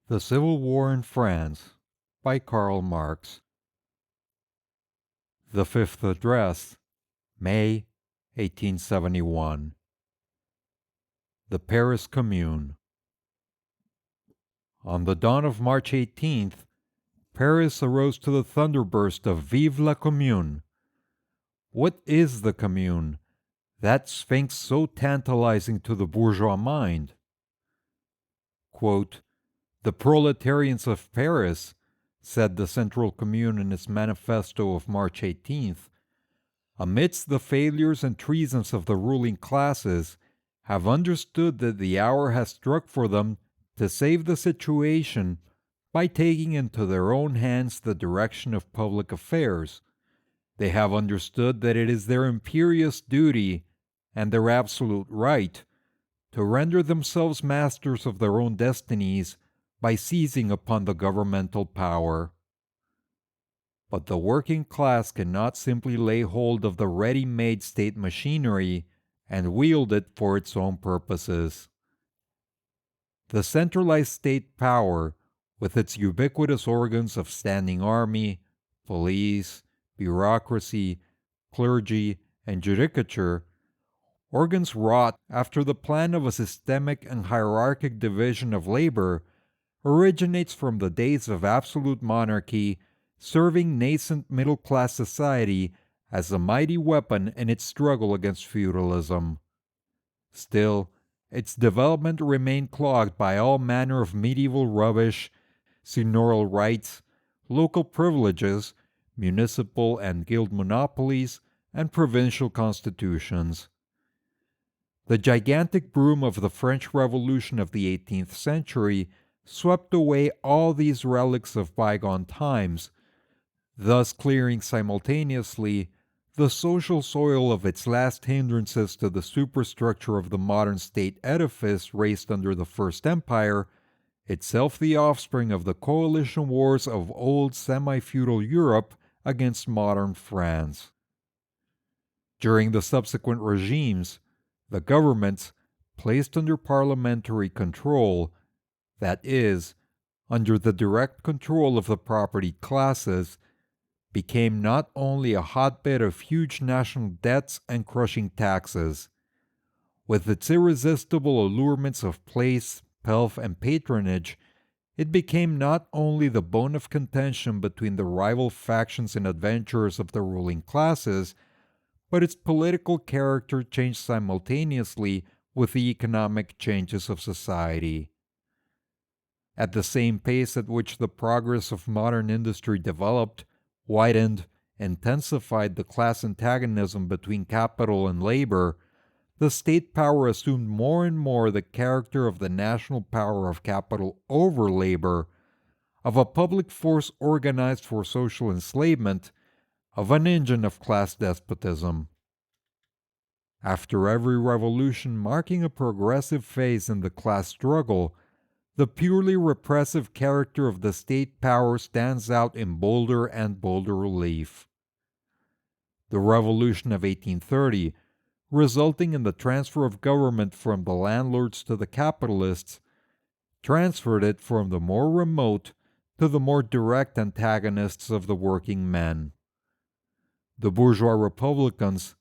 The Civil War in France by Karl Marx. The Fifth Address, May 1871. The Paris Commune. On the dawn of March 18th, Paris arose to the thunderburst of Vive la Commune. What is the Commune, that sphinx so tantalizing to the bourgeois mind? Quote, "The proletarians of Paris," said the Central Commune in its manifesto of March 18th, "amidst the failures and treasons of the ruling classes, have understood that the hour has struck for them to save the situation by taking into their own hands the direction of public affairs. They have understood that it is their imperious duty and their absolute right to render themselves masters of their own destinies by seizing upon the governmental power. But the working class cannot simply lay hold of the ready-made state machinery and wield it for its own purposes. The centralized state power, with its ubiquitous organs of standing army, police, bureaucracy, clergy, and judicature, organs wrought after the plan of a systemic and hierarchic division of labor, originates from the days of absolute monarchy, serving nascent middle-class society as a mighty weapon in its struggle against feudalism. Still, its development remained clogged by all manner of medieval rubbish, seigneurial rights, local privileges, municipal and guild monopolies, and provincial constitutions. The gigantic broom of the French Revolution of the 18th century swept away all these relics of bygone times, thus clearing simultaneously the social soil of its last hindrances to the superstructure of the modern state edifice raised under the First Empire, itself the offspring of the coalition wars of old semi-feudal Europe against modern France. During the subsequent regimes, the governments, placed under parliamentary control, that is, under the direct control of the propertied classes, became not only a hotbed of huge national debts and crushing taxes. With its irresistible allurements of place, pelf, and patronage, it became not only the bone of contention between the rival factions and adventurers of the ruling classes, but its political character changed simultaneously with the economic changes of society. At the same pace at which the progress of modern industry developed, widened, intensified the class antagonism between capital and labor, the state power assumed more and more the character of the national power of capital over labor, of a public force organized for social enslavement, of an engine of class despotism. After every revolution marking a progressive phase in the class struggle, the purely repressive character of the state power stands out in bolder and bolder relief. The Revolution of 1830, resulting in the transfer of government from the landlords to the capitalists, transferred it from the more remote to the more direct antagonists of the working men. The bourgeois republicans,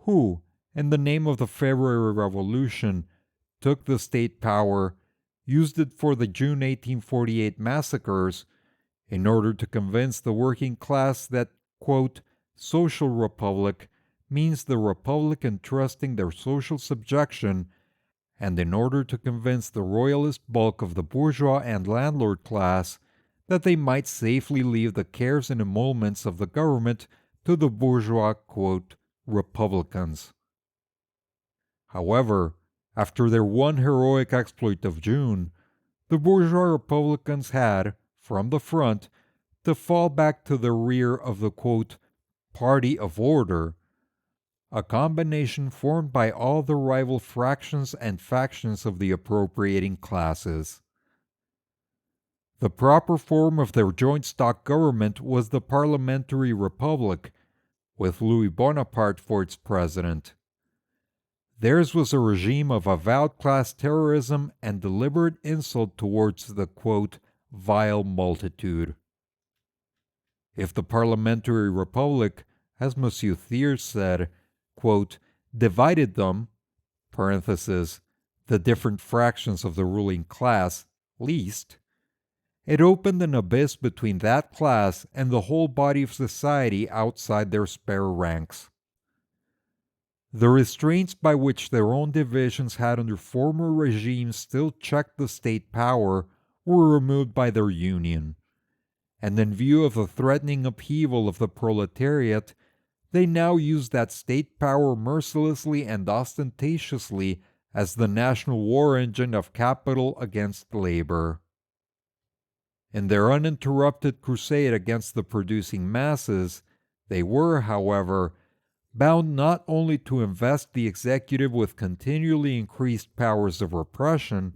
who, in the name of the February Revolution, took the state power, used it for the June 1848 massacres, in order to convince the working class that, quote, social republic means the republic entrusting their social subjection, and in order to convince the royalist bulk of the bourgeois and landlord class that they might safely leave the cares and emoluments of the government to the bourgeois, quote, republicans. However, after their one heroic exploit of June, the bourgeois republicans had, from the front, to fall back to the rear of the, quote, party of order, a combination formed by all the rival fractions and factions of the appropriating classes. The proper form of their joint stock government was the parliamentary republic, with Louis Bonaparte for its president. Theirs was a regime of avowed class terrorism and deliberate insult towards the, quote, vile multitude. If the parliamentary republic, as Monsieur Thiers said, quote, divided them, parenthesis, the different fractions of the ruling class, least, it opened an abyss between that class and the whole body of society outside their spare ranks. The restraints by which their own divisions had under former regimes still checked the state power were removed by their union, and in view of the threatening upheaval of the proletariat, they now used that state power mercilessly and ostentatiously as the national war engine of capital against labor. In their uninterrupted crusade against the producing masses, they were, however, bound not only to invest the executive with continually increased powers of repression,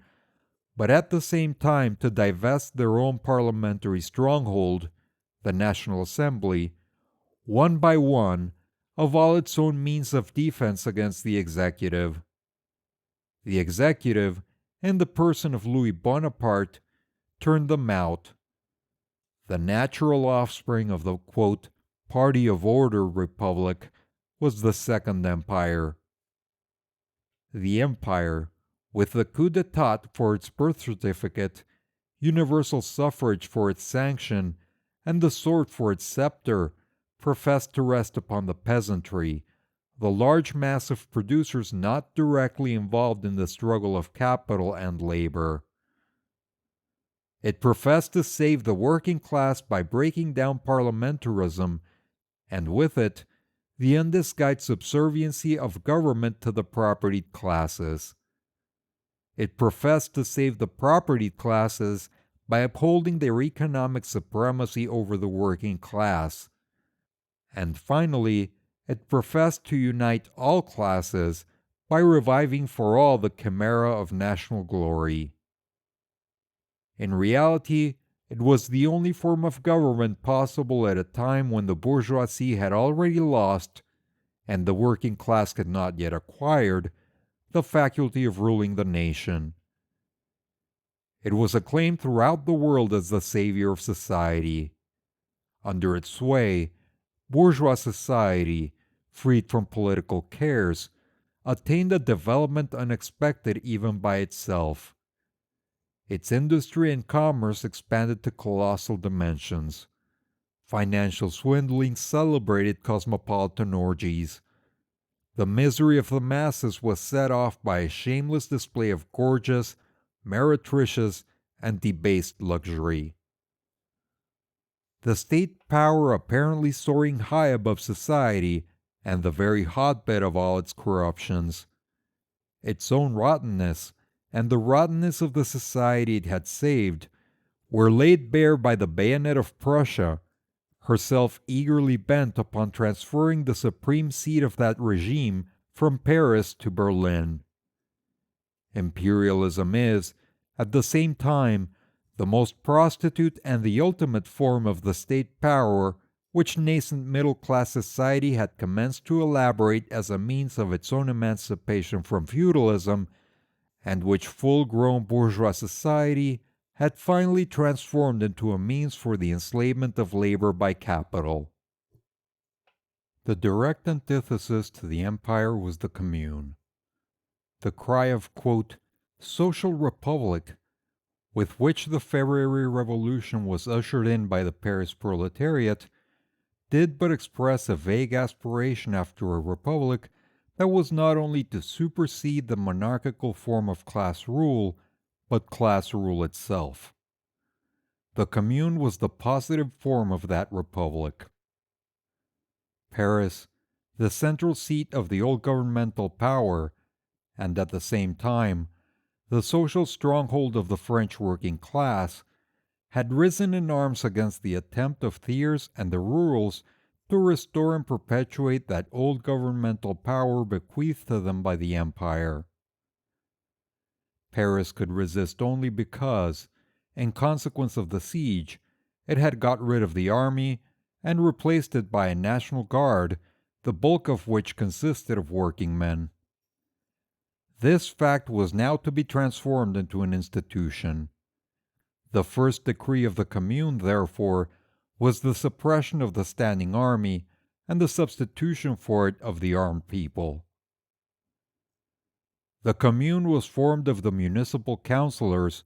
but at the same time to divest their own parliamentary stronghold, the National Assembly, one by one, of all its own means of defense against the executive. The executive, in the person of Louis Bonaparte, turned them out. The natural offspring of the, quote, party of order republic was the Second Empire. The empire, with the coup d'etat for its birth certificate, universal suffrage for its sanction, and the sword for its scepter, professed to rest upon the peasantry, the large mass of producers not directly involved in the struggle of capital and labor. It professed to save the working class by breaking down parliamentarism, and with it, the undisguised subserviency of government to the propertied classes. It professed to save the propertied classes by upholding their economic supremacy over the working class. And finally, it professed to unite all classes by reviving for all the chimera of national glory. In reality, it was the only form of government possible at a time when the bourgeoisie had already lost, and the working class had not yet acquired, the faculty of ruling the nation. It was acclaimed throughout the world as the savior of society. Under its sway, bourgeois society, freed from political cares, attained a development unexpected even by itself. Its industry and commerce expanded to colossal dimensions. Financial swindling celebrated cosmopolitan orgies. The misery of the masses was set off by a shameless display of gorgeous, meretricious, and debased luxury. The state power apparently soaring high above society and the very hotbed of all its corruptions. Its own rottenness and the rottenness of the society it had saved were laid bare by the bayonet of Prussia, herself eagerly bent upon transferring the supreme seat of that regime from Paris to Berlin. Imperialism is, at the same time, the most prostitute and the ultimate form of the state power which nascent middle-class society had commenced to elaborate as a means of its own emancipation from feudalism, and which full-grown bourgeois society had finally transformed into a means for the enslavement of labor by capital. The direct antithesis to the empire was the Commune. The cry of, quote, social republic, with which the February Revolution was ushered in by the Paris proletariat, did but express a vague aspiration after a republic that was not only to supersede the monarchical form of class rule, but class rule itself. The Commune was the positive form of that republic. Paris, the central seat of the old governmental power, and at the same time, the social stronghold of the French working class, had risen in arms against the attempt of Thiers and the rurals to restore and perpetuate that old governmental power bequeathed to them by the empire. Paris could resist only because, in consequence of the siege, it had got rid of the army and replaced it by a National Guard, the bulk of which consisted of working men. This fact was now to be transformed into an institution. The first decree of the Commune, therefore, was the suppression of the standing army and the substitution for it of the armed people. The Commune was formed of the municipal councillors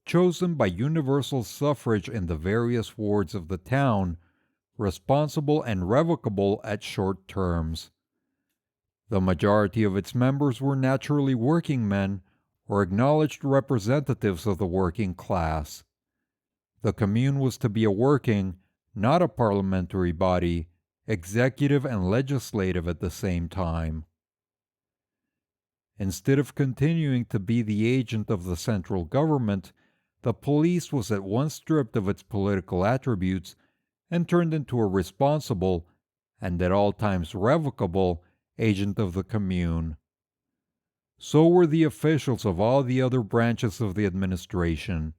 chosen by universal suffrage in the various wards of the town, responsible and revocable at short terms. The majority of its members were naturally working men or acknowledged representatives of the working class. The Commune was to be a working, not a parliamentary body, executive and legislative at the same time. Instead of continuing to be the agent of the central government, the police was at once stripped of its political attributes and turned into a responsible, and at all times revocable, agent of the Commune. So were the officials of all the other branches of the administration.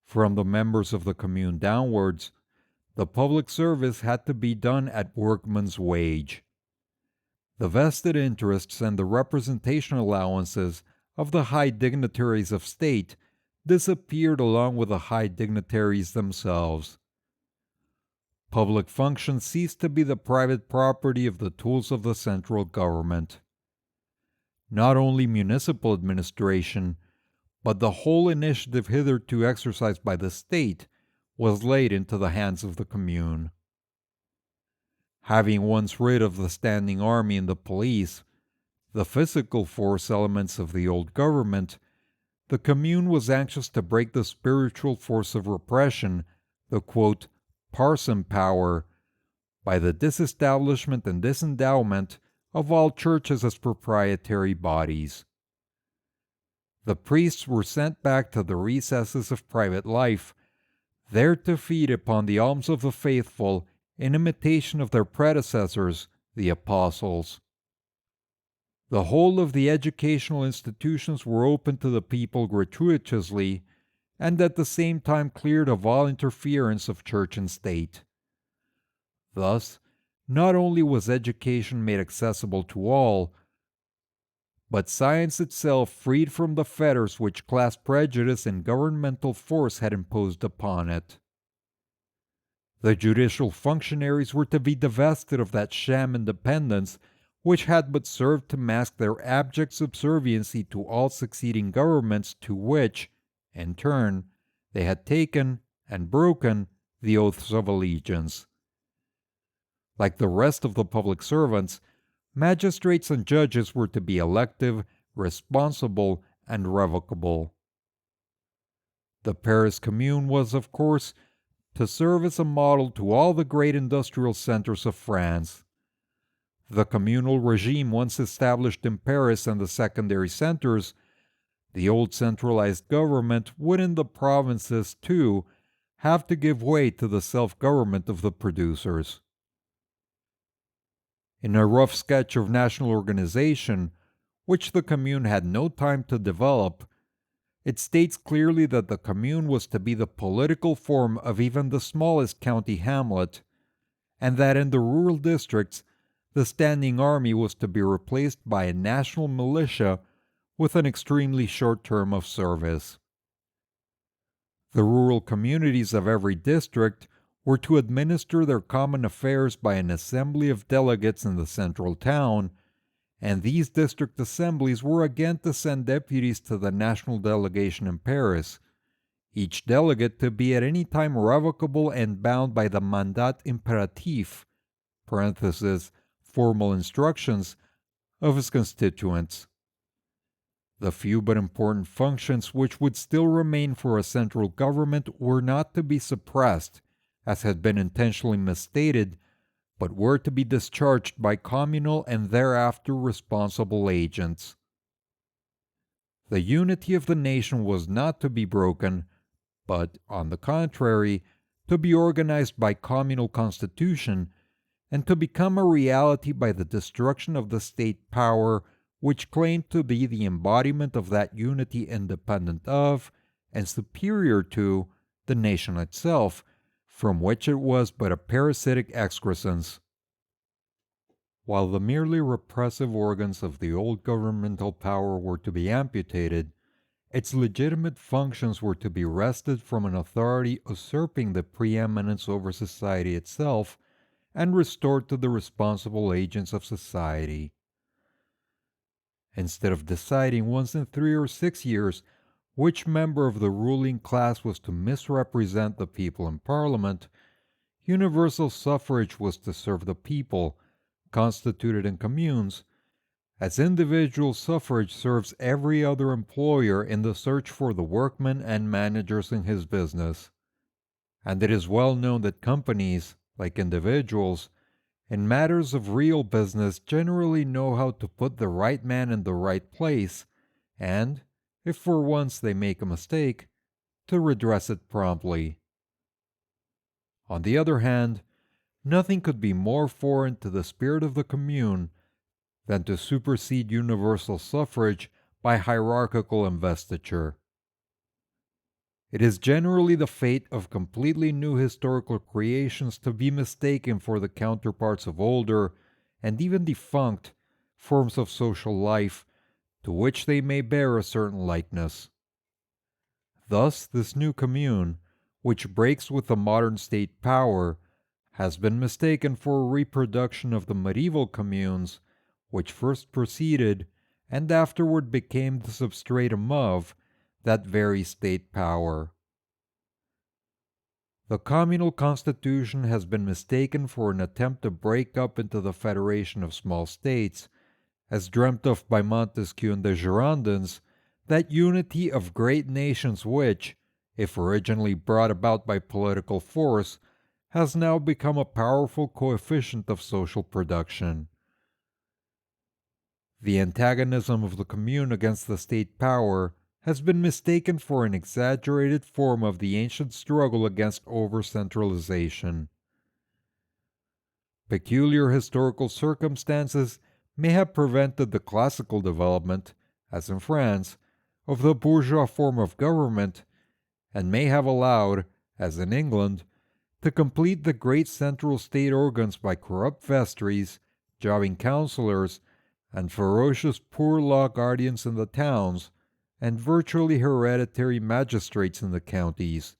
From the members of the Commune downwards, the public service had to be done at workman's wage. The vested interests and the representation allowances of the high dignitaries of state disappeared along with the high dignitaries themselves. Public functions ceased to be the private property of the tools of the central government. Not only municipal administration, but the whole initiative hitherto exercised by the state was laid into the hands of the Commune. Having once rid of the standing army and the police, the physical force elements of the old government, the Commune was anxious to break the spiritual force of repression, the parson power, by the disestablishment and disendowment of all churches as proprietary bodies. The priests were sent back to the recesses of private life, there to feed upon the alms of the faithful in imitation of their predecessors, the apostles. The whole of the educational institutions were open to the people gratuitously, and at the same time cleared of all interference of church and state. Thus, not only was education made accessible to all, but science itself freed from the fetters which class prejudice and governmental force had imposed upon it. The judicial functionaries were to be divested of that sham independence which had but served to mask their abject subserviency to all succeeding governments to which, in turn, they had taken and broken the oaths of allegiance. Like the rest of the public servants, magistrates and judges were to be elective, responsible, and revocable. The Paris Commune was, of course, to serve as a model to all the great industrial centers of France. The communal regime once established in Paris and the secondary centers, the old centralized government would in the provinces, too, have to give way to the self-government of the producers. In a rough sketch of national organization, which the Commune had no time to develop, it states clearly that the Commune was to be the political form of even the smallest county hamlet, and that in the rural districts the standing army was to be replaced by a national militia with an extremely short term of service. The rural communities of every district were to administer their common affairs by an assembly of delegates in the central town, and these district assemblies were again to send deputies to the national delegation in Paris, each delegate to be at any time revocable and bound by the mandat imperatif (formal instructions) of his constituents. The few but important functions which would still remain for a central government were not to be suppressed, as had been intentionally misstated, but were to be discharged by communal and thereafter responsible agents. The unity of the nation was not to be broken, but, on the contrary, to be organized by communal constitution, and to become a reality by the destruction of the state power which claimed to be the embodiment of that unity independent of, and superior to, the nation itself, from which it was but a parasitic excrescence. While the merely repressive organs of the old governmental power were to be amputated, its legitimate functions were to be wrested from an authority usurping the preeminence over society itself and restored to the responsible agents of society. Instead of deciding once in 3 or 6 years which member of the ruling class was to misrepresent the people in Parliament, universal suffrage was to serve the people, constituted in communes, as individual suffrage serves every other employer in the search for the workmen and managers in his business. And it is well known that companies, like individuals, in matters of real business generally know how to put the right man in the right place, and, if for once they make a mistake, to redress it promptly. On the other hand, nothing could be more foreign to the spirit of the Commune than to supersede universal suffrage by hierarchical investiture. It is generally the fate of completely new historical creations to be mistaken for the counterparts of older, and even defunct, forms of social life to which they may bear a certain likeness. Thus, this new commune, which breaks with the modern state power, has been mistaken for a reproduction of the medieval communes, which first preceded and afterward became the substratum of that very state power. The communal constitution has been mistaken for an attempt to break up into the federation of small states, as dreamt of by Montesquieu and the Girondins, that unity of great nations which, if originally brought about by political force, has now become a powerful coefficient of social production. The antagonism of the commune against the state power has been mistaken for an exaggerated form of the ancient struggle against over-centralization. Peculiar historical circumstances may have prevented the classical development, as in France, of the bourgeois form of government, and may have allowed, as in England, to complete the great central state organs by corrupt vestries, jobbing councillors, and ferocious poor law guardians in the towns, and virtually hereditary magistrates in the counties.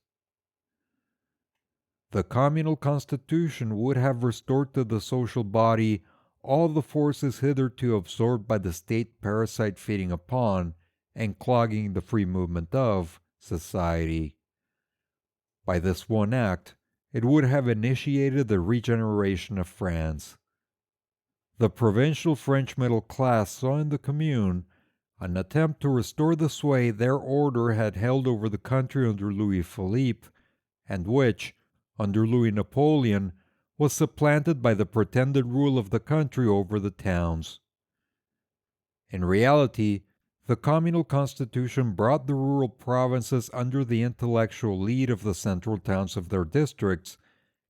The communal constitution would have restored to the social body all the forces hitherto absorbed by the state parasite feeding upon, and clogging the free movement of, society. By this one act, it would have initiated the regeneration of France. The provincial French middle class saw in the Commune an attempt to restore the sway their order had held over the country under Louis Philippe, and which, under Louis Napoleon, was supplanted by the pretended rule of the country over the towns. In reality, the communal constitution brought the rural provinces under the intellectual lead of the central towns of their districts,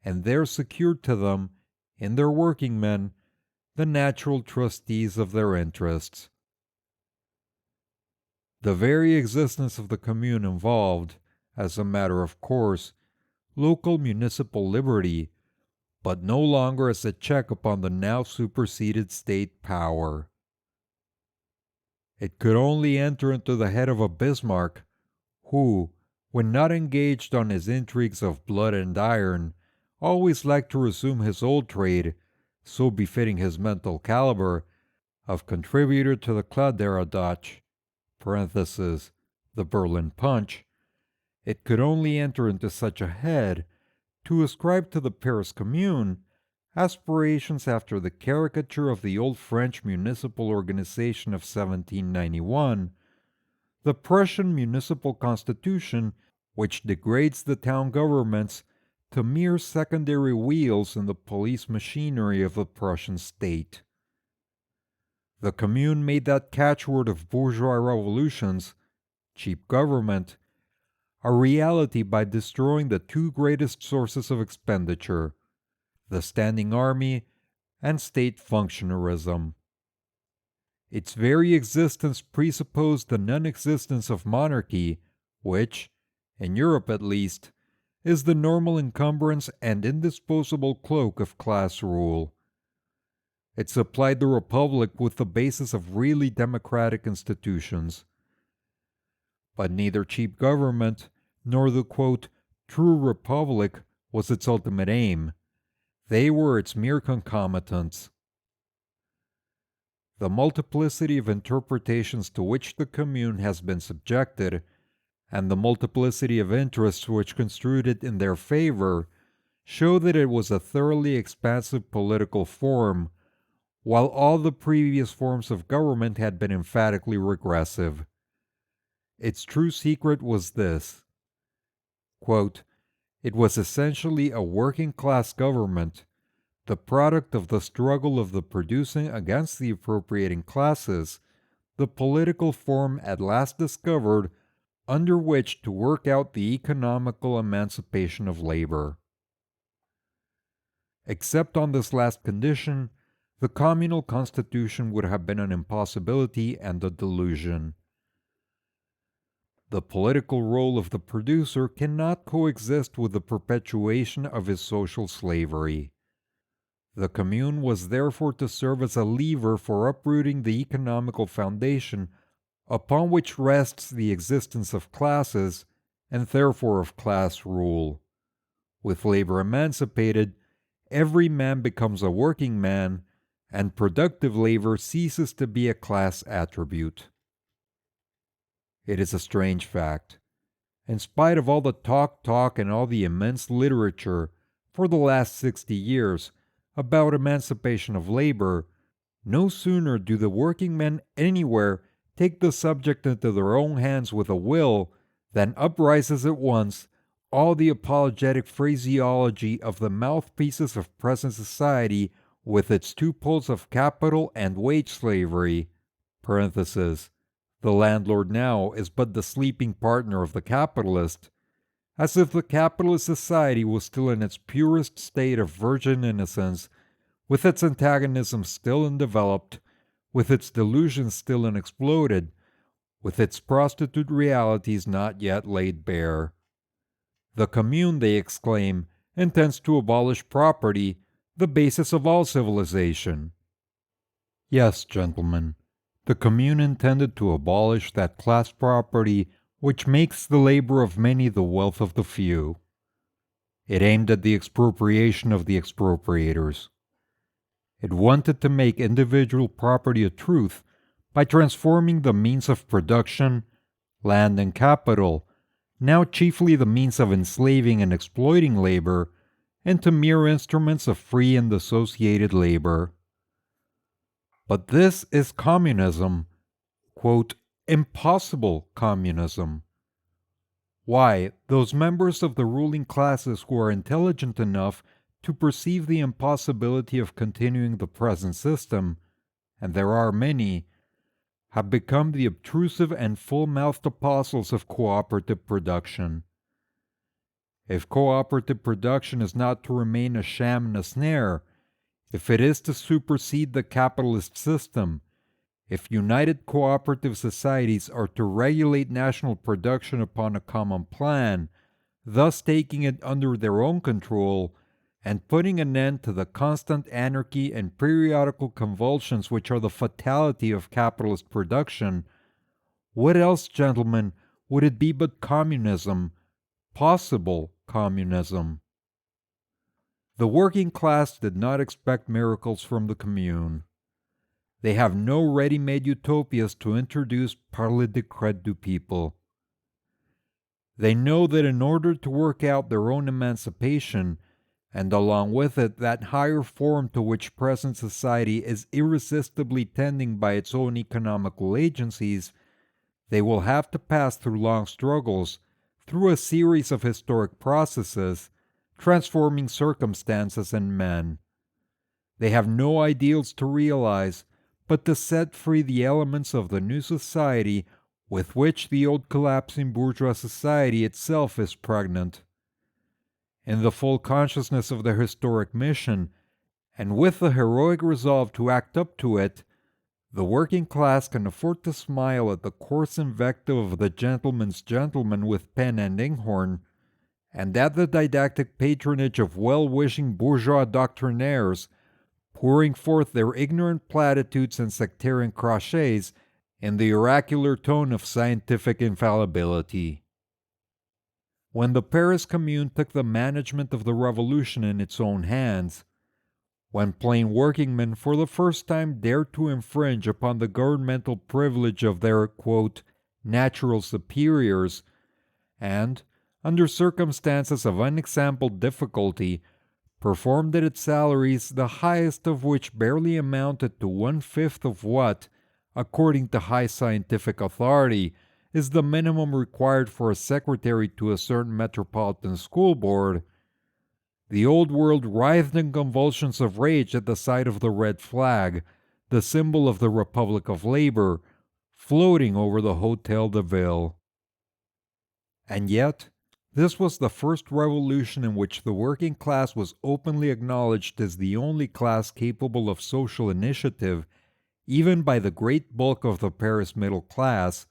and there secured to them, in their working men, the natural trustees of their interests. The very existence of the commune involved, as a matter of course, local municipal liberty, but no longer as a check upon the now superseded state power. It could only enter into the head of a Bismarck, who, when not engaged on his intrigues of blood and iron, always liked to resume his old trade, so befitting his mental caliber, of contributor to the Kladderadatsch, the Berlin Punch. It could only enter into such a head to ascribe to the Paris Commune aspirations after the caricature of the old French municipal organization of 1791, the Prussian municipal constitution, which degrades the town governments to mere secondary wheels in the police machinery of the Prussian state. The Commune made that catchword of bourgeois revolutions, cheap government, a reality by destroying the two greatest sources of expenditure, the standing army and state functionarism. Its very existence presupposed the non-existence of monarchy, which, in Europe at least, is the normal encumbrance and indisposable cloak of class rule. It supplied the republic with the basis of really democratic institutions. But neither cheap government nor the, quote, true republic was its ultimate aim. They were its mere concomitants. The multiplicity of interpretations to which the Commune has been subjected, and the multiplicity of interests which construed it in their favor, show that it was a thoroughly expansive political form, while all the previous forms of government had been emphatically regressive. Its true secret was this. Quote, it was essentially a working-class government, the product of the struggle of the producing against the appropriating classes, the political form at last discovered under which to work out the economical emancipation of labor. Except on this last condition, the communal constitution would have been an impossibility and a delusion. The political role of the producer cannot coexist with the perpetuation of his social slavery. The Commune was therefore to serve as a lever for uprooting the economical foundation upon which rests the existence of classes, and therefore of class rule. With labor emancipated, every man becomes a working man, and productive labor ceases to be a class attribute. It is a strange fact. In spite of all the talk and all the immense literature for the last 60 years about emancipation of labor, no sooner do the working men anywhere take the subject into their own hands with a will than uprises at once all the apologetic phraseology of the mouthpieces of present society with its two poles of capital and wage slavery. Parenthesis, the landlord now is but the sleeping partner of the capitalist, as if the capitalist society was still in its purest state of virgin innocence, with its antagonism still undeveloped, with its delusions still unexploded, with its prostitute realities not yet laid bare. The Commune, they exclaim, intends to abolish property, the basis of all civilization. Yes, gentlemen, the Commune intended to abolish that class property which makes the labor of many the wealth of the few. It aimed at the expropriation of the expropriators. It wanted to make individual property a truth by transforming the means of production, land and capital, now chiefly the means of enslaving and exploiting labor, into mere instruments of free and associated labor. But this is communism, quote, impossible communism. Why, those members of the ruling classes who are intelligent enough to perceive the impossibility of continuing the present system, and there are many, have become the obtrusive and full-mouthed apostles of cooperative production. If cooperative production is not to remain a sham and a snare, if it is to supersede the capitalist system, if united cooperative societies are to regulate national production upon a common plan, thus taking it under their own control, and putting an end to the constant anarchy and periodical convulsions which are the fatality of capitalist production, what else, gentlemen, would it be but communism, possible communism? The working class did not expect miracles from the Commune. They have no ready-made utopias to introduce par le décret du people. They know that in order to work out their own emancipation, and along with it that higher form to which present society is irresistibly tending by its own economical agencies, they will have to pass through long struggles, through a series of historic processes, transforming circumstances and men. They have no ideals to realize, but to set free the elements of the new society with which the old collapsing bourgeois society itself is pregnant. In the full consciousness of their historic mission, and with the heroic resolve to act up to it, the working class can afford to smile at the coarse invective of the gentleman's gentleman with pen and inkhorn, and at the didactic patronage of well-wishing bourgeois doctrinaires, pouring forth their ignorant platitudes and sectarian crotchets in the oracular tone of scientific infallibility. When the Paris Commune took the management of the revolution in its own hands, when plain workingmen for the first time dared to infringe upon the governmental privilege of their, quote, natural superiors, and, under circumstances of unexampled difficulty, performed at its salaries the highest of which barely amounted to 1/5 of what, according to high scientific authority, is the minimum required for a secretary to a certain metropolitan school board, the old world writhed in convulsions of rage at the sight of the red flag, the symbol of the Republic of Labor, floating over the Hôtel de Ville. And yet, this was the first revolution in which the working class was openly acknowledged as the only class capable of social initiative, even by the great bulk of the Paris middle class,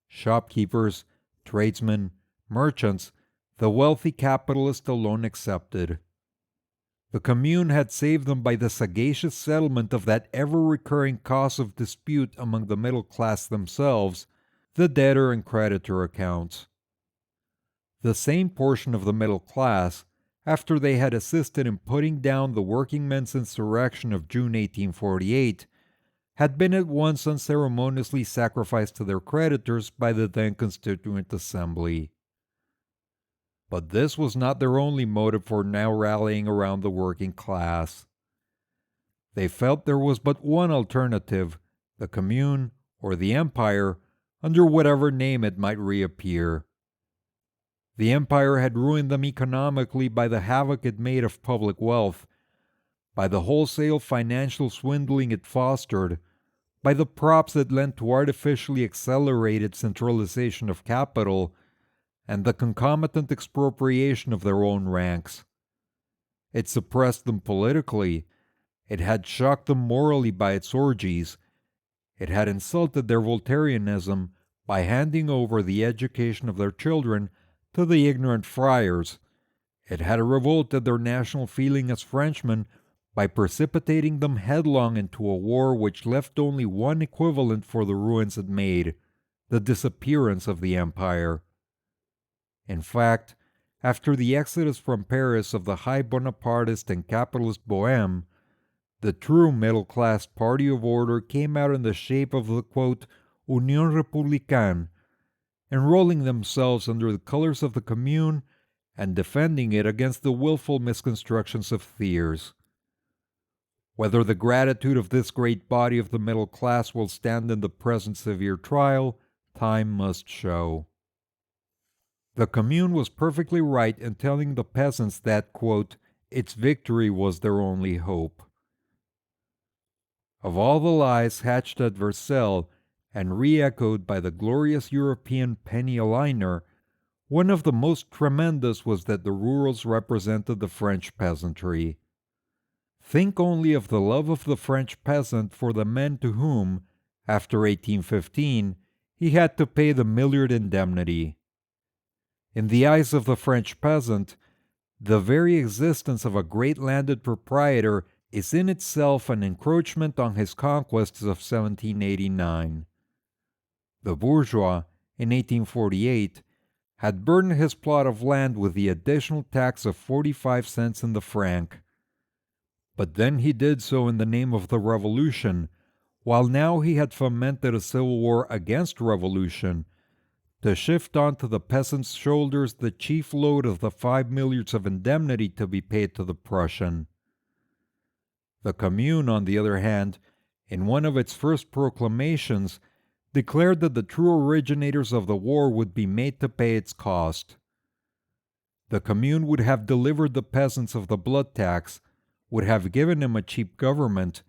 shopkeepers, tradesmen, merchants, the wealthy capitalist alone excepted. The Commune had saved them by the sagacious settlement of that ever-recurring cause of dispute among the middle class themselves, the debtor and creditor accounts. The same portion of the middle class, after they had assisted in putting down the workingmen's insurrection of June 1848, had been at once unceremoniously sacrificed to their creditors by the then Constituent Assembly. But this was not their only motive for now rallying around the working class. They felt there was but one alternative, the Commune, or the Empire, under whatever name it might reappear. The Empire had ruined them economically by the havoc it made of public wealth, by the wholesale financial swindling it fostered, by the props it lent to artificially accelerated centralization of capital, and the concomitant expropriation of their own ranks. It suppressed them politically, it had shocked them morally by its orgies, it had insulted their Voltairianism by handing over the education of their children to the ignorant friars, it had revolted their national feeling as Frenchmen by precipitating them headlong into a war which left only one equivalent for the ruins it made, the disappearance of the Empire. In fact, after the exodus from Paris of the high Bonapartist and capitalist Bohème, the true middle-class party of order came out in the shape of the, quote, Union Républicaine, enrolling themselves under the colors of the Commune and defending it against the willful misconstructions of Thiers. Whether the gratitude of this great body of the middle class will stand in the present severe trial, time must show. The Commune was perfectly right in telling the peasants that, quote, its victory was their only hope. Of all the lies hatched at Versailles and re-echoed by the glorious European penny a liner, one of the most tremendous was that the rurals represented the French peasantry. Think only of the love of the French peasant for the men to whom, after 1815, he had to pay the milliard indemnity. In the eyes of the French peasant, the very existence of a great landed proprietor is in itself an encroachment on his conquests of 1789. The bourgeois, in 1848, had burdened his plot of land with the additional tax of 45 cents in the franc. But then he did so in the name of the revolution, while now he had fomented a civil war against revolution, to shift onto the peasant's shoulders the chief load of the 5 milliards of indemnity to be paid to the Prussian. The Commune, on the other hand, in one of its first proclamations, declared that the true originators of the war would be made to pay its cost. The Commune would have delivered the peasants of the blood tax, would have given him a cheap government,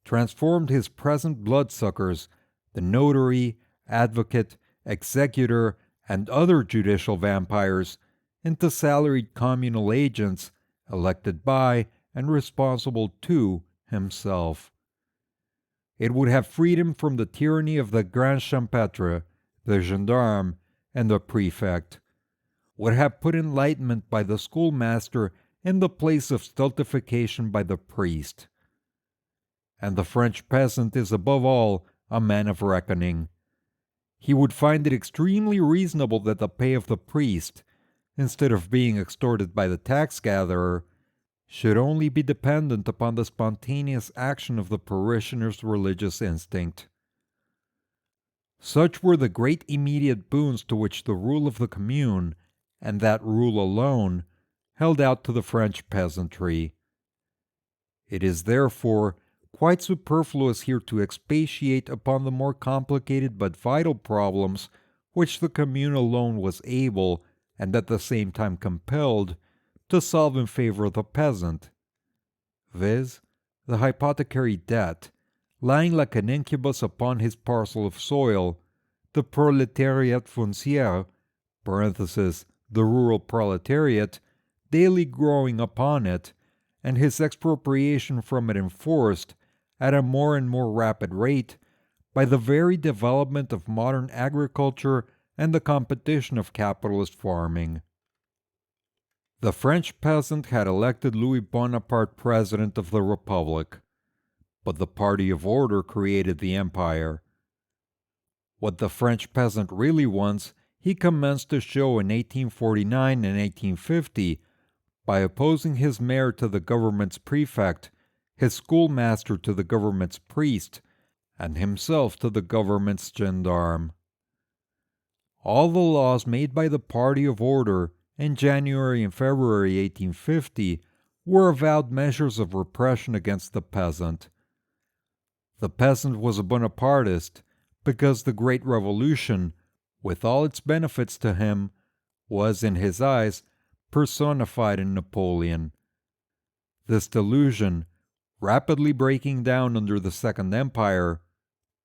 transformed his present bloodsuckers, the notary, advocate, executor, and other judicial vampires, into salaried communal agents, elected by and responsible to himself. It would have freed him from the tyranny of the Grand Champêtre, the gendarme, and the prefect, would have put enlightenment by the schoolmaster in the place of stultification by the priest. And the French peasant is above all a man of reckoning, he would find it extremely reasonable that the pay of the priest, instead of being extorted by the tax-gatherer, should only be dependent upon the spontaneous action of the parishioner's religious instinct. Such were the great immediate boons to which the rule of the Commune, and that rule alone, held out to the French peasantry. It is therefore quite superfluous here to expatiate upon the more complicated but vital problems which the Commune alone was able, and at the same time compelled, to solve in favor of the peasant, viz., the hypothecary debt, lying like an incubus upon his parcel of soil, the proletariat foncier, the rural proletariat, daily growing upon it, and his expropriation from it enforced, at a more and more rapid rate, by the very development of modern agriculture and the competition of capitalist farming. The French peasant had elected Louis Bonaparte president of the Republic, but the party of order created the empire. What the French peasant really wants, he commenced to show in 1849 and 1850 by opposing his mayor to the government's prefect, his schoolmaster to the government's priest, and himself to the government's gendarme. All the laws made by the party of order in January and February 1850 were avowed measures of repression against the peasant. The peasant was a Bonapartist because the Great Revolution, with all its benefits to him, was, in his eyes, personified in Napoleon. This delusion, rapidly breaking down under the Second Empire,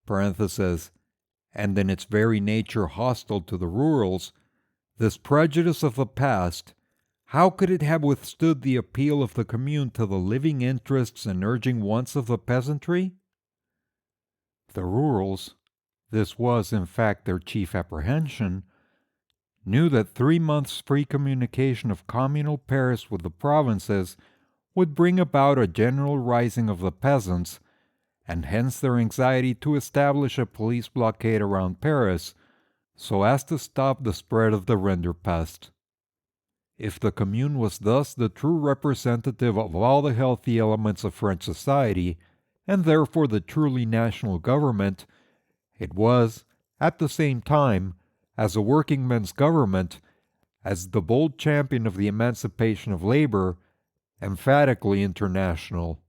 and in its very nature hostile to the rurals, this prejudice of the past, how could it have withstood the appeal of the Commune to the living interests and urging wants of the peasantry? The rurals, this was in fact their chief apprehension, knew that 3 months' free communication of communal Paris with the provinces would bring about a general rising of the peasants, and hence their anxiety to establish a police blockade around Paris, so as to stop the spread of the rinderpest. If the Commune was thus the true representative of all the healthy elements of French society, and therefore the truly national government, it was, at the same time, as a working men's government, as the bold champion of the emancipation of labor, emphatically international.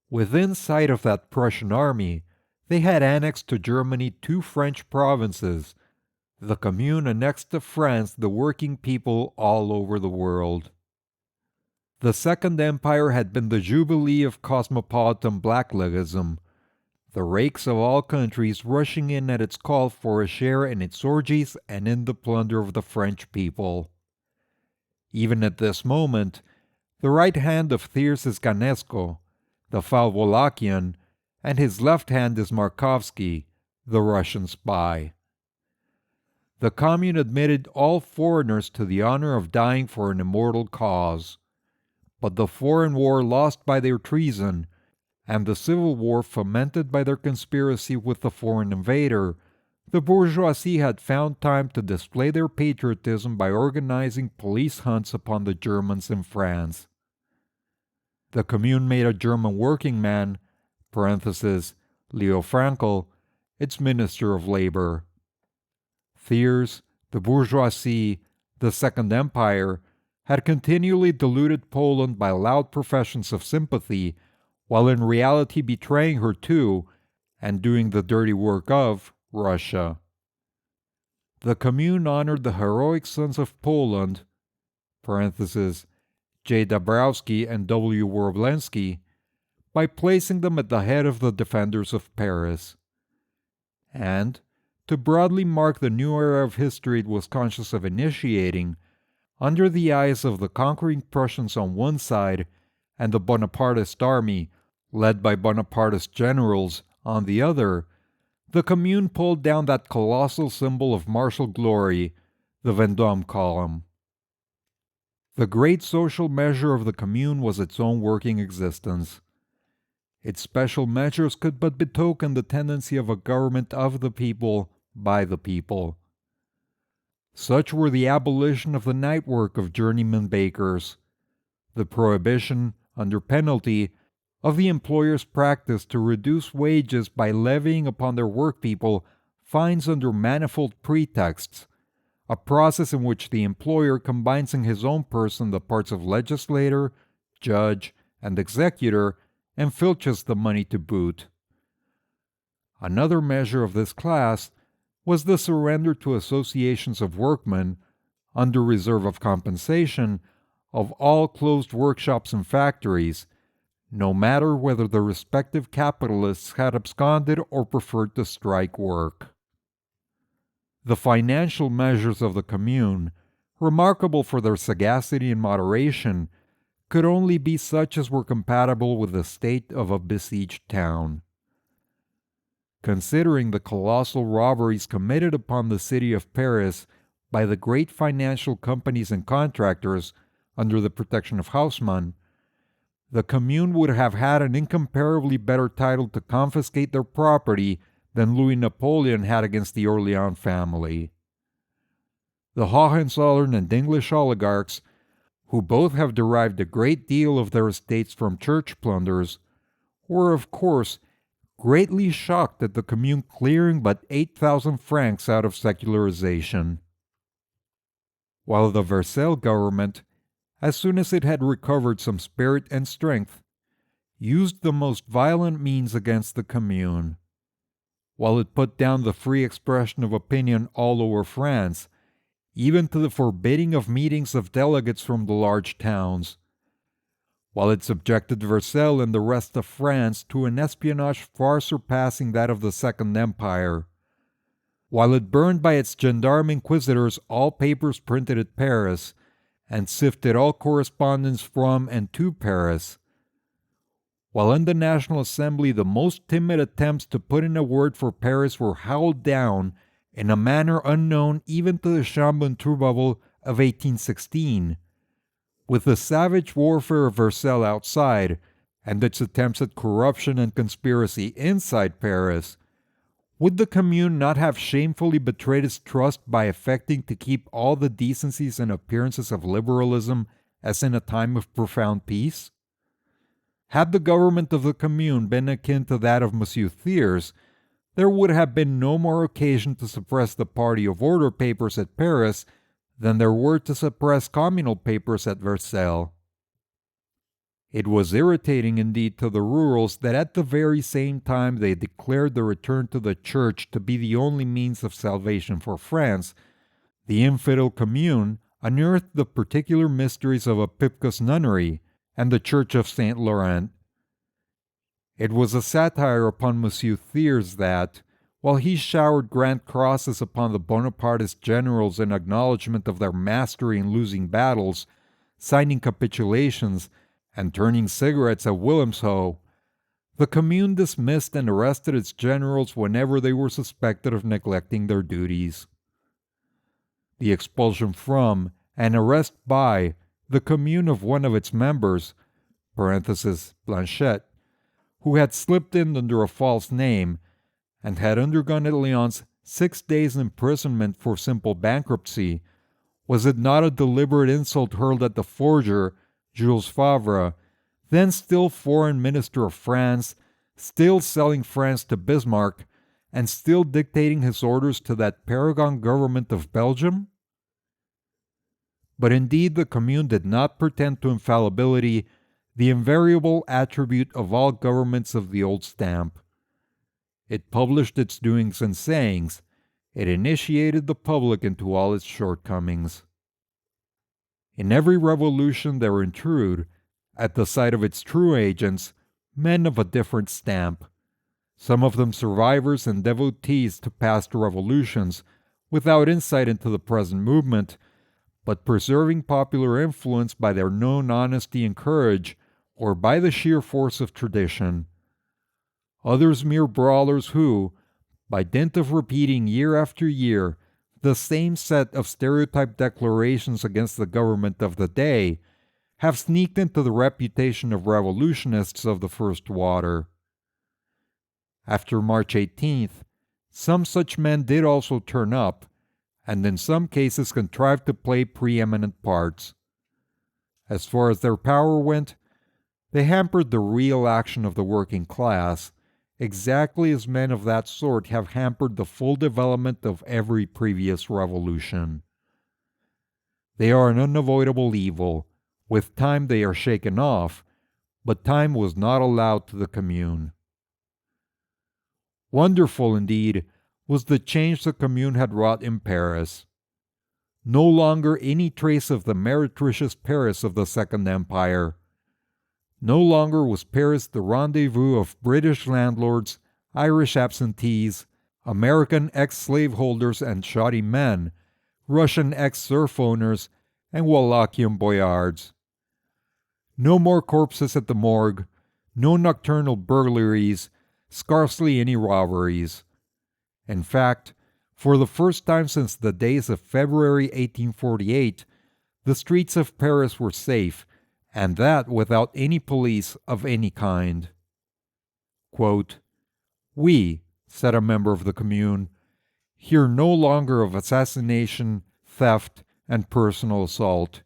Within sight of that Prussian army, they had annexed to Germany 2 French provinces. The Commune annexed to France the working people all over the world. The Second Empire had been the jubilee of cosmopolitan blacklegism, the rakes of all countries rushing in at its call for a share in its orgies and in the plunder of the French people. Even at this moment, the right hand of Thiers is Ganesco, the Falvolakian, and his left hand is Markovsky, the Russian spy. The Commune admitted all foreigners to the honor of dying for an immortal cause, but the foreign war lost by their treason, and the civil war fomented by their conspiracy with the foreign invader, the bourgeoisie had found time to display their patriotism by organizing police hunts upon the Germans in France. The Commune made a German working man, Leo Frankel, its Minister of Labor. Thiers, the bourgeoisie, the Second Empire, had continually deluded Poland by loud professions of sympathy, while in reality betraying her to, and doing the dirty work of, Russia. The Commune honored the heroic sons of Poland, J. Dabrowski and W. Woroblensky, by placing them at the head of the defenders of Paris. And, to broadly mark the new era of history it was conscious of initiating, under the eyes of the conquering Prussians on one side and the Bonapartist army, led by Bonapartist generals, on the other, the Commune pulled down that colossal symbol of martial glory, the Vendôme column. The great social measure of the Commune was its own working existence. Its special measures could but betoken the tendency of a government of the people, by the people. Such were the abolition of the night work of journeyman bakers, the prohibition, under penalty, of the employer's practice to reduce wages by levying upon their workpeople fines under manifold pretexts, a process in which the employer combines in his own person the parts of legislator, judge, and executor, and filches the money to boot. Another measure of this class was the surrender to associations of workmen, under reserve of compensation, of all closed workshops and factories, no matter whether the respective capitalists had absconded or preferred to strike work. The financial measures of the Commune, remarkable for their sagacity and moderation, could only be such as were compatible with the state of a besieged town. Considering the colossal robberies committed upon the city of Paris by the great financial companies and contractors under the protection of Haussmann, the Commune would have had an incomparably better title to confiscate their property than Louis Napoleon had against the Orleans family. The Hohenzollern and English oligarchs, who both have derived a great deal of their estates from church plunders, were, of course, greatly shocked at the Commune clearing but 8,000 francs out of secularization. While the Versailles government, as soon as it had recovered some spirit and strength, used the most violent means against the Commune. While it put down the free expression of opinion all over France, even to the forbidding of meetings of delegates from the large towns, while it subjected Versailles and the rest of France to an espionage far surpassing that of the Second Empire, while it burned by its gendarme inquisitors all papers printed at Paris, and sifted all correspondence from and to Paris, while in the National Assembly the most timid attempts to put in a word for Paris were howled down in a manner unknown even to the Chambon Trouble of 1816, with the savage warfare of Versailles outside, and its attempts at corruption and conspiracy inside Paris, would the Commune not have shamefully betrayed its trust by affecting to keep all the decencies and appearances of liberalism as in a time of profound peace? Had the government of the Commune been akin to that of Monsieur Thiers, there would have been no more occasion to suppress the party of order papers at Paris than there were to suppress communal papers at Versailles. It was irritating indeed to the rurals that at the very same time they declared the return to the Church to be the only means of salvation for France, the infidel Commune unearthed the particular mysteries of a Pipka's nunnery and the Church of Saint Laurent. It was a satire upon Monsieur Thiers that, while he showered grand crosses upon the Bonapartist generals in acknowledgment of their mastery in losing battles, signing capitulations, and turning cigarettes at Wilhelmshohe, the Commune dismissed and arrested its generals whenever they were suspected of neglecting their duties. The expulsion from, and arrest by, the Commune of one of its members, Blanchet, who had slipped in under a false name, and had undergone at Lyons 6 days' imprisonment for simple bankruptcy, was it not a deliberate insult hurled at the forger, Jules Favre, then still foreign minister of France, still selling France to Bismarck, and still dictating his orders to that paragon government of Belgium? But indeed the Commune did not pretend to infallibility, the invariable attribute of all governments of the old stamp. It published its doings and sayings. It initiated the public into all its shortcomings. In every revolution there intrude, at the sight of its true agents, men of a different stamp, some of them survivors and devotees to past revolutions, without insight into the present movement, but preserving popular influence by their known honesty and courage, or by the sheer force of tradition. Others mere brawlers who, by dint of repeating year after year the same set of stereotyped declarations against the government of the day, have sneaked into the reputation of revolutionists of the first water. After March 18th, Some such men did also turn up, and in some cases contrived to play preeminent parts. As far as their power went, they hampered the real action of the working class, exactly as men of that sort have hampered the full development of every previous revolution. They are an unavoidable evil. With time they are shaken off, but time was not allowed to the Commune. Wonderful, indeed, was the change the Commune had wrought in Paris. No longer any trace of the meretricious Paris of the Second Empire. No longer was Paris the rendezvous of British landlords, Irish absentees, American ex-slaveholders and shoddy men, Russian ex-serf owners, and Wallachian boyards. No more corpses at the morgue, no nocturnal burglaries, scarcely any robberies. In fact, for the first time since the days of February 1848, the streets of Paris were safe, and that without any police of any kind. Quote, "We," said a member of the Commune, "hear no longer of assassination, theft, and personal assault.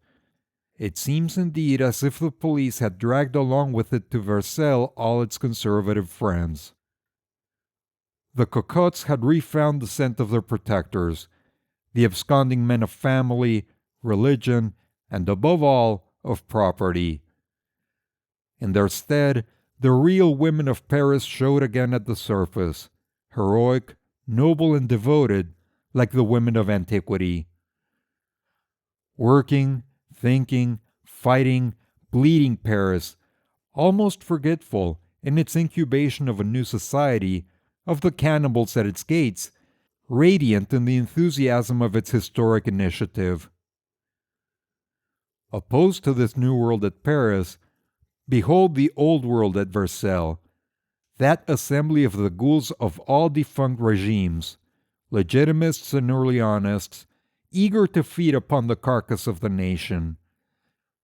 It seems indeed as if the police had dragged along with it to Versailles all its conservative friends." The cocottes had refound the scent of their protectors, the absconding men of family, religion, and above all, of property. In their stead, the real women of Paris showed again at the surface, heroic, noble, and devoted, like the women of antiquity. Working, thinking, fighting, bleeding Paris, almost forgetful, in its incubation of a new society, of the cannibals at its gates, radiant in the enthusiasm of its historic initiative. Opposed to this new world at Paris, behold the old world at Versailles, that assembly of the ghouls of all defunct regimes, legitimists and Orleanists, eager to feed upon the carcass of the nation,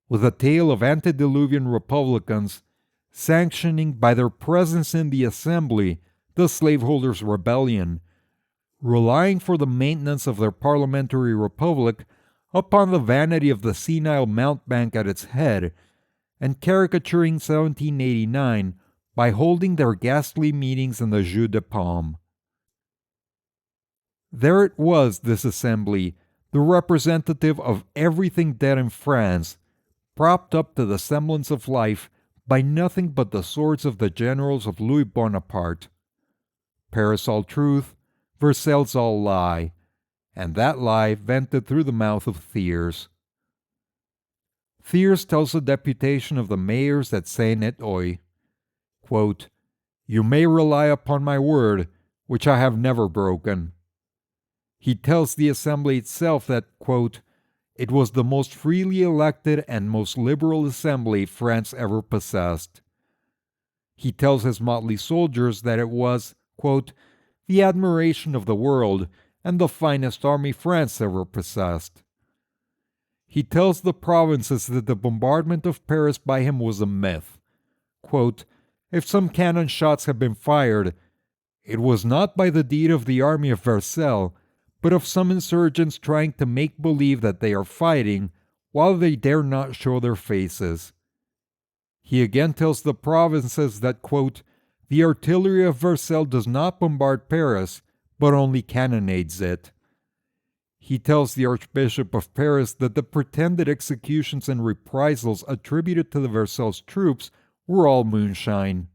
with a tale of antediluvian republicans sanctioning by their presence in the assembly the slaveholders' rebellion, relying for the maintenance of their parliamentary republic upon the vanity of the senile mountebank at its head, and caricaturing 1789 by holding their ghastly meetings in the Jeu de Paume. There it was, this assembly, the representative of everything dead in France, propped up to the semblance of life by nothing but the swords of the generals of Louis Bonaparte. Paris all truth, Versailles all lie, and that lie vented through the mouth of Thiers. Thiers tells the deputation of the mayors at Saint-Net-Oeil, quote, "You may rely upon my word, which I have never broken." He tells the assembly itself that, quote, "it was the most freely elected and most liberal assembly France ever possessed." He tells his motley soldiers that it was, quote, "the admiration of the world and the finest army France ever possessed." He tells the provinces that the bombardment of Paris by him was a myth. Quote, "If some cannon shots have been fired, it was not by the deed of the army of Versailles, but of some insurgents trying to make believe that they are fighting while they dare not show their faces." He again tells the provinces that, quote, "the artillery of Versailles does not bombard Paris, but only cannonades it." He tells the Archbishop of Paris that the pretended executions and reprisals attributed to the Versailles troops were all moonshine.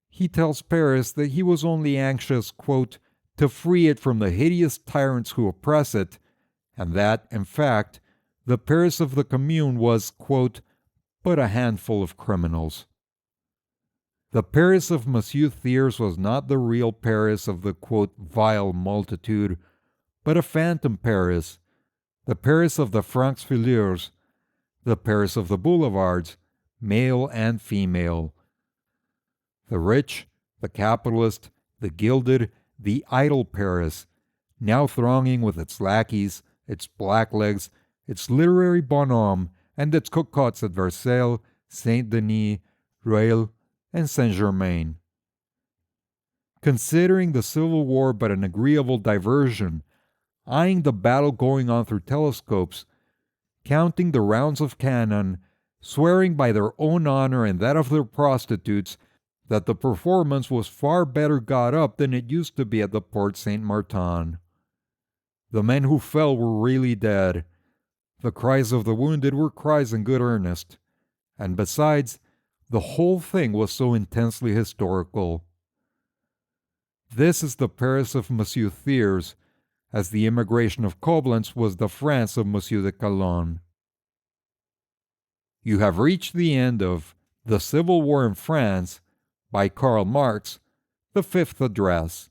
He tells Paris that he was only anxious, quote, "to free it from the hideous tyrants who oppress it," and that, in fact, the Paris of the Commune was, quote, "but a handful of criminals." The Paris of Monsieur Thiers was not the real Paris of the, quote, "vile multitude," but a phantom Paris, the Paris of the Francs-Fileurs, the Paris of the boulevards, male and female. The rich, the capitalist, the gilded, the idle Paris, now thronging with its lackeys, its blacklegs, its literary bonhommes, and its cocottes at Versailles, Saint-Denis, Rueil, and Saint-Germain. considering the Civil War but an agreeable diversion, eyeing the battle going on through telescopes, counting the rounds of cannon, swearing by their own honor and that of their prostitutes that the performance was far better got up than it used to be at the Porte Saint-Martin. The men who fell were really dead. The cries of the wounded were cries in good earnest. And besides, the whole thing was so intensely historical. This is the Paris of Monsieur Thiers, as the immigration of Koblenz was the France of Monsieur de Calonne. You have reached the end of The Civil War in France by Karl Marx, the fifth address.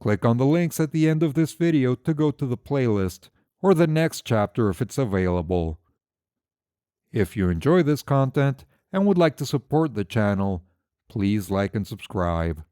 Click on the links at the end of this video to go to the playlist or the next chapter if it's available. If you enjoy this content and would like to support the channel, please like and subscribe.